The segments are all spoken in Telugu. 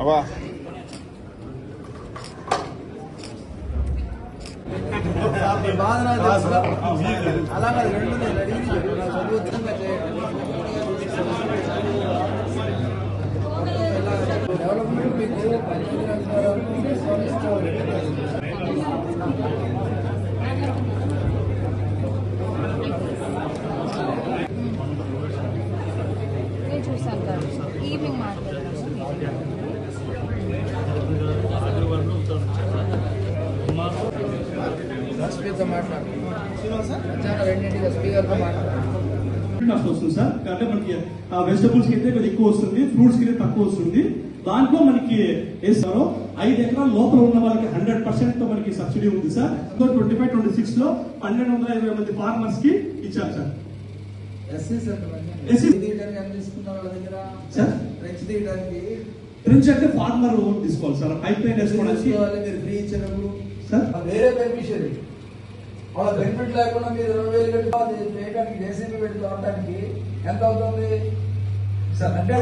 అబ్బా అలాగే రెండు చదువుతంగా డెవలప్మెంట్ మీకు నేను చూసాను సార్ ఈవినింగ్ మాట్లాడాను ఎస్పీతో మాట్లాడారు రెండింటికి స్పీకర్తో మాట్లాడారు వస్తుంది సార్ అంటే మనకి వెజిటబుల్స్ అయితే కొద్దిగా ఎక్కువ వస్తుంది, ఫ్రూట్స్ కి తక్కువ వస్తుంది. దాంట్లో మనకి వేస్తారో 5 ఎకరాల లోపల ఉన్న వాళ్ళకి 100% మనకి సబ్సిడీ ఉంది సార్. 25-26 లో 1220 మంది ఫార్మర్స్ కి ఇచ్చారు సార్. ఫ్రెంచ్ అంటే ఫార్మర్ తీసుకోవాలి సార్. పైప్ లైన్ వేసుకోవడానికి మీరు ఫ్రీ ఇచ్చినప్పుడు సార్ వేరే బెనిఫిషియరీ వాళ్ళ బెనిఫిట్ లేకుండా మీరు 20,000 కట్టి చేయడానికి జేసీబీ పెట్టి తోడటానికి ఎంత అవుతుంది సార్? అంటే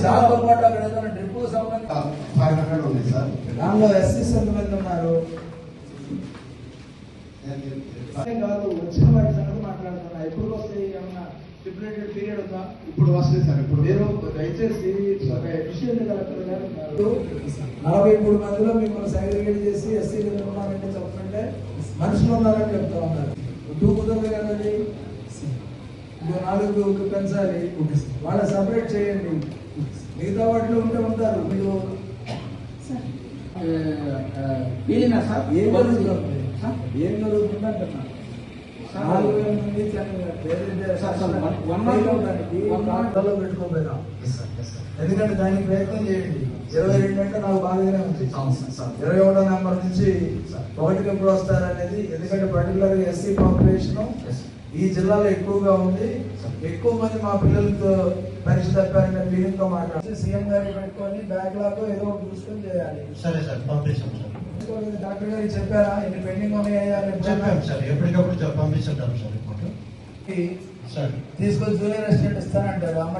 దాంతో పాటు అక్కడ ఏదైనా డ్రిప్ సంబంధించి ఉంది సార్. దానిలో ఎస్సీస్ ఎంతమంది ఉన్నారు? కాదు, వచ్చిన వాటి సంగతి మాట్లాడుతున్నా. ఎప్పుడు వస్తాయి? ఏమన్నా స్టిపులేటెడ్ పీరియడ్ ఉందా? ఇప్పుడు వస్తుంది సార్. ఇప్పుడు మీరు దయచేసి ఎఫిషియెంట్ కలెక్టర్ గారు 43 మందిలో మిమ్మల్ని సైగ్రిగేట్ చేసి ఎస్సీలు ఉన్నారంటే చెప్పంటే మనుషులు ఉన్నారని చెప్తా ఉన్నారు. కుదరదు కదండి. 4 పెంచాలి, వాళ్ళ సపరేట్ చేయండి. మిగతా వాటిలో ఉంటే ఉంటారు. మీరు ఏం జరుగుతుంది అంటున్నా? 4,000 మంది పెట్టుకోపోయినా. ఎందుకంటే దానికి ప్రయత్నం చేయండి. 22 అంటే నాకు బాగానే ఉంది. 21వ నెంబర్ నుంచి 1కి ఎప్పుడు వస్తారనేది, ఎందుకంటే పర్టికులర్ గా ఎస్సీ పాపులేషన్ ఈ జిల్లాలో ఎక్కువగా ఉంది. ఎక్కువ మంది మా పిల్లలతో పరీక్ష తప్పారనే ఫీలింగ్ తో మాట్లాడి సీఎం గారిని పెట్టుకొని బ్యాక్లాగ్ ఏదో ఒకటి చూసుకొని చేయాలి. సరే సార్, పంపిస్తాం సార్. డాక్టర్ గారికి చెప్పారా ఎన్ని పెండింగ్ ఉన్నాయా? చెప్పాము సార్, ఎప్పటికప్పుడు పంపిస్తుంటాం సార్. సార్ తీసుకొని జూనియర్ అసిస్టెంట్ ఇస్తానంటారు. అమ్మ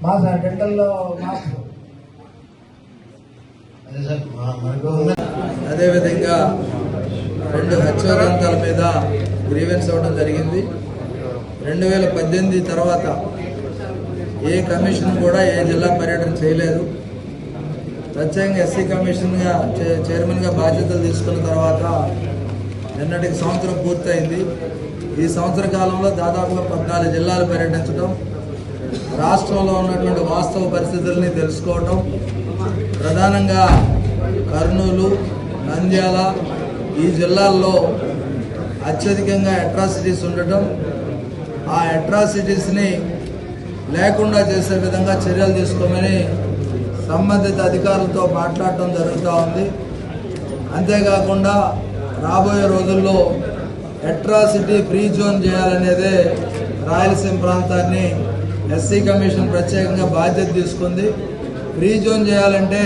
మా డెంటల్ లో మాస్క్. అదేవిధంగా 2 హత్యాకాండాల మీద గ్రీవెన్స్ అవ్వడం జరిగింది. 2018 తర్వాత ఏ కమిషన్ కూడా ఏ జిల్లా పర్యటన చేయలేదు. ప్రత్యేకంగా ఎస్సీ కమిషన్గా చైర్మన్గా బాధ్యతలు తీసుకున్న తర్వాత నిన్నటికి సంవత్సరం పూర్తయింది. ఈ సంవత్సర కాలంలో దాదాపుగా 14 జిల్లాలు పర్యటించడం, రాష్ట్రంలో ఉన్నటువంటి వాస్తవ పరిస్థితుల్ని తెలుసుకోవటం, ప్రధానంగా కర్నూలు, నంద్యాల ఈ జిల్లాల్లో అత్యధికంగా అట్రాసిటీస్ ఉండటం, ఆ అట్రాసిటీస్ని లేకుండా చేసే విధంగా చర్యలు తీసుకోమని సంబంధిత అధికారులతో మాట్లాడటం జరుగుతూ ఉంది. అంతేకాకుండా రాబోయే రోజుల్లో అట్రాసిటీ ఫ్రీ జోన్ చేయాలనేదే రాయలసీమ ప్రాంతాన్ని ఎస్సీ కమిషన్ ప్రత్యేకంగా బాధ్యత తీసుకుంది. ఫ్రీ జోన్ చేయాలంటే